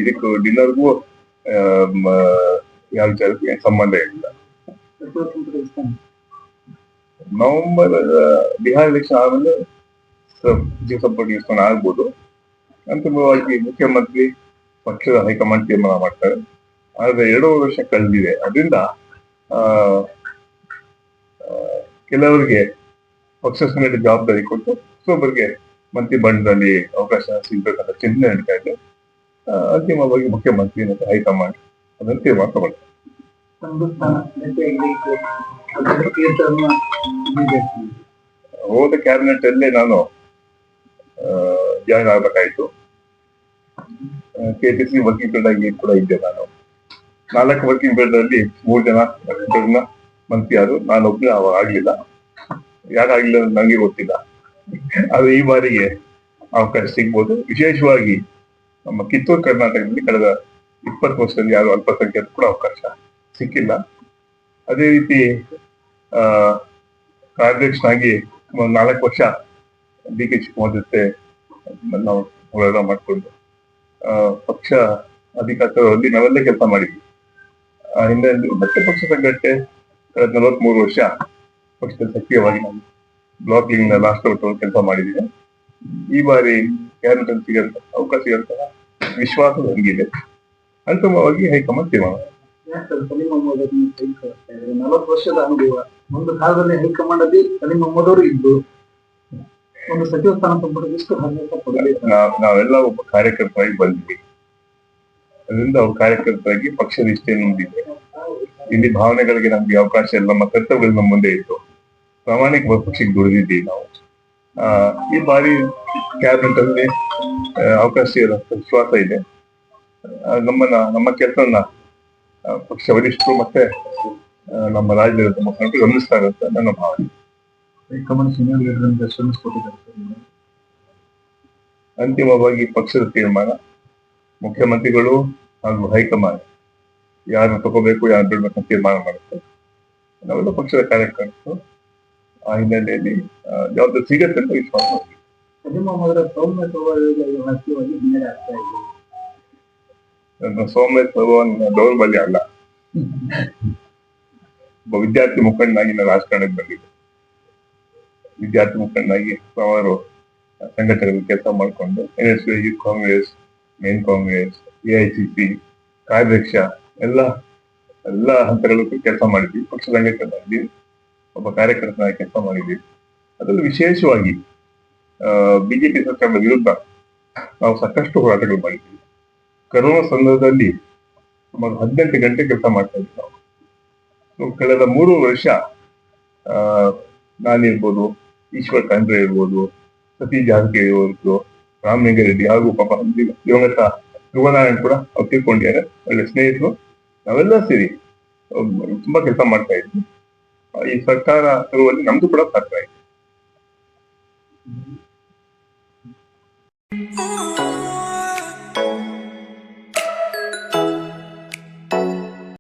ಇದಕ್ಕೂ ಡಿನ್ನರ್ಗೂ ಯಾವ ವಿಚಾರಕ್ಕೆ ಸಂಬಂಧ ಇಲ್ಲ. ನವೆಂಬರ್ ಬಿಹಾರ ಎಲೆಕ್ಷನ್ ಆದ್ಮೇಲೆ ಸಚಿವ ಸಂಪುಟ ವಿಸ್ತರಣೆ ಆಗ್ಬೋದು. ಅಂತಿಮವಾಗಿ ಮುಖ್ಯಮಂತ್ರಿ ಪಕ್ಷದ ಹೈಕಮಾಂಡ್ ತೀರ್ಮಾನ ಮಾಡ್ತಾರೆ. ಆದ್ರೆ 2 ವರ್ಷ ಕಳೆದಿದೆ. ಅದರಿಂದ ಕೆಲವರಿಗೆ ಪಕ್ಷ ಸಂಘಟನೆ ಜವಾಬ್ದಾರಿ ಕೊಟ್ಟು ಮತ್ತೊಬ್ಬರಿಗೆ ಮಂತ್ರಿ ಮಂಡಲದಲ್ಲಿ ಅವಕಾಶ ಸಿಗ್ಬೇಕಂತ ಚಿಂತನೆ ನಡೀತಾ ಇದೆ. ಅಂತಿಮವಾಗಿ ಮುಖ್ಯಮಂತ್ರಿ ಮತ್ತು ಹೈಕಮಾಂಡ್ ಅದನ್ನು ತೀರ್ಮಾನ ತಗೊಳ್ತಾರೆ. ಹೋದ ಕ್ಯಾಬಿನೆಟ್ ಅಲ್ಲೇ ನಾನು ಜಾಯ್ನ್ ಆಗ್ಬೇಕಾಯ್ತು. ಕೆಪಿಸಿ ವರ್ಕಿಂಗ್ ಪ್ರೆಸಿಡೆಂಟ್ ಆಗಿ ಕೂಡ ಇದ್ದೆ. ನಾನು 4 ವರ್ಕಿಂಗ್ ಪ್ರೆಸಿಡೆಂಟ್ ಅಲ್ಲಿ 3 ಜನ ಮಂತ್ರಿ ಆದ್ರು, ನಾನೊಬ್ನೇ ಅವಾಗ ಆಗ್ಲಿಲ್ಲ. ಯಾಕಾಗ್ಲಿಲ್ಲ ನಂಗೆ ಗೊತ್ತಿಲ್ಲ. ಆದ್ರೆ ಈ ಬಾರಿಗೆ ಅವಕಾಶ ಸಿಗ್ಬೋದು. ವಿಶೇಷವಾಗಿ ನಮ್ಮ ಕಿತ್ತೂರು ಕರ್ನಾಟಕದಲ್ಲಿ ಕಳೆದ 20 ವರ್ಷದಲ್ಲಿ ಯಾರು ಅಲ್ಪಸಂಖ್ಯಾತರು ಕೂಡ ಅವಕಾಶ ಸಿಕ್ಕಿಲ್ಲ. ಅದೇ ರೀತಿ ಕಾರ್ಯಾಧ್ಯಕ್ಷನಾಗಿ 4 ವರ್ಷ ಡಿ.ಕೆ. ಶಿವಕುಮಾರ್ ಜೊತೆ ನಾವು ಹೋರಾಟ ಮಾಡಿಕೊಂಡು ಪಕ್ಷ ಅಧಿಕಾರದಲ್ಲಿ ನಾವೆಲ್ಲ ಕೆಲಸ ಮಾಡಿದ್ವಿ. ಹಿಂದೆ ಮತ್ತೆ ಪಕ್ಷ ಸಂಘಟನೆ ಕಳೆದ 43 ವರ್ಷ ಪಕ್ಷದ ಸಕ್ರಿಯವಾಗಿ ನಾನು ಬ್ಲಾಕ್ ಲಿಂಗ್ ರಾಷ್ಟ್ರ ಕೆಲಸ ಮಾಡಿದ್ದೀನಿ. ಈ ಬಾರಿ ಕ್ಯಾಬಿನೆಟ್ ಸಿಗಂತ ಅವಕಾಶ ಸಿಗಂತ ವಿಶ್ವಾಸ ನನಗಿದೆ. ಅಂತಿಮವಾಗಿ ಹೈಕಮಾಂಡ್ ತೀರ್ಮಾನ. 40 ವರ್ಷದ ಅನುಭವ. ಒಂದು ಕಾಲದಲ್ಲಿ ಹೈಕಮಾಂಡ್ ಅಲ್ಲಿ ಸಲೀಂ ಅಹ್ಮದ್ ಅವರು ಇದ್ದು ಒಂದು ಸಚಿವ ಸ್ಥಾನ ಸಂಪುಟ ನಾವೆಲ್ಲ ಒಬ್ಬ ಕಾರ್ಯಕರ್ತರಾಗಿ ಬಂದ್ವಿ. ಅದರಿಂದ ಅವ್ರ ಕಾರ್ಯಕರ್ತರಾಗಿ ಪಕ್ಷದ ನಿಷ್ಠೆಯನ್ನು ಹೊಂದಿದೆ. ಇಲ್ಲಿ ಭಾವನೆಗಳಿಗೆ ನಮ್ಗೆ ಅವಕಾಶ ಇಲ್ಲ. ನಮ್ಮ ಕರ್ತವ್ಯಗಳು ನಮ್ಮ ಮುಂದೆ ಇತ್ತು. ಪ್ರಾಮಾಣಿಕ ಪಕ್ಷಕ್ಕೆ ದುಡಿದಿದ್ದೀವಿ ನಾವು. ಈ ಬಾರಿ ಕ್ಯಾಬಿನೆಟ್ ಅಲ್ಲಿ ಅವಕಾಶ ಇರೋಂಥ ವಿಶ್ವಾಸ ಇದೆ. ನಮ್ಮ ಕೆಲಸವನ್ನ ಪಕ್ಷ ವರಿಷ್ಠರು ಮತ್ತೆ ನಮ್ಮ ರಾಜ್ಯದ ಮುಖಂಡರು ಗಮನಿಸ್ತಾರೆ ಅಂತ ನನ್ನ ಭಾವನೆ. ಅಂತಿಮವಾಗಿ ಪಕ್ಷದ ತೀರ್ಮಾನ, ಮುಖ್ಯಮಂತ್ರಿಗಳು ಹಾಗೂ ಹೈಕಮಾಂಡ್ ಯಾರನ್ನು ತಗೋಬೇಕು ಯಾರು ಬಿಡ್ಬೇಕಂತ ತೀರ್ಮಾನ ಮಾಡುತ್ತೆ. ನಾವೆಲ್ಲ ಪಕ್ಷದ ಕಾರ್ಯಕರ್ತರು ಆ ಹಿನ್ನೆಲೆಯಲ್ಲಿ ಜವಾಬ್ದಾರಿ ಸಿಗತ್ತೆ ಅಂತ ವಿಶ್ವಾಸ. ಸೌಮ್ಯ ಸ್ವಭಾವ ದೌರ್ಬಲ್ಯ ಅಲ್ಲ. ಒಬ್ಬ ವಿದ್ಯಾರ್ಥಿ ಮುಖಂಡನಾಗಿ ನಾನು ರಾಜಕಾರಣಕ್ಕೆ ಬಂದಿದ್ದೆ. ವಿದ್ಯಾರ್ಥಿ ಮುಖಂಡನಾಗಿ ಹಲವಾರು ಸಂಘಟನೆಗಳು ಕೆಲಸ ಮಾಡಿಕೊಂಡು NSU, youth Congress, main Congress, AICC ಕಾರ್ಯಾಧ್ಯಕ್ಷ ಎಲ್ಲ ಹಂತಗಳಲ್ಲೂ ಕೆಲಸ ಮಾಡಿದ್ವಿ. ಪಕ್ಷ ಸಂಘಟನೆ ಒಬ್ಬ ಕಾರ್ಯಕರ್ತನಾಗಿ ಕೆಲಸ ಮಾಡಿದ್ವಿ. ಅದರಲ್ಲಿ ವಿಶೇಷವಾಗಿ ಬಿಜೆಪಿ ಸರ್ಕಾರದ ವಿರುದ್ಧ ನಾವು ಸಾಕಷ್ಟು ಹೋರಾಟಗಳು ಮಾಡಿದ್ವಿ. ಕರೋನಾ ಸಂದರ್ಭದಲ್ಲಿ ಸುಮಾರು 18 ಗಂಟೆ ಕೆಲಸ ಮಾಡ್ತಾ ಇದ್ವಿ ನಾವು. ಕಳೆದ 3 ವರ್ಷ ನಾನಿರ್ಬೋದು, ಈಶ್ವರ್ ಖಂಡ್ರೆ ಇರ್ಬೋದು, ಸತೀಶ್ ಜಾರಕಿಹೊಳಿ ಇರ್ಬೋದು, ರಾಮಲಿಂಗಾರೆಡ್ಡಿ ಹಾಗೂ ಪಾಪ ದಿವಂಗತ ಧ್ರುವನಾರಾಯಣ್ ಕೂಡ ಅವ್ರು ತಿಳ್ಕೊಂಡಿದ್ದಾರೆ. ಒಳ್ಳೆ ಸ್ನೇಹಿತರು. ನಾವೆಲ್ಲ ಸೇರಿ ತುಂಬಾ ಕೆಲಸ ಮಾಡ್ತಾ ಇದ್ವಿ. ಈ ಸರ್ಕಾರ ತರುವಲ್ಲಿ ನಮ್ದು ಕೂಡ ಪಾತ್ರ ಇದೆ.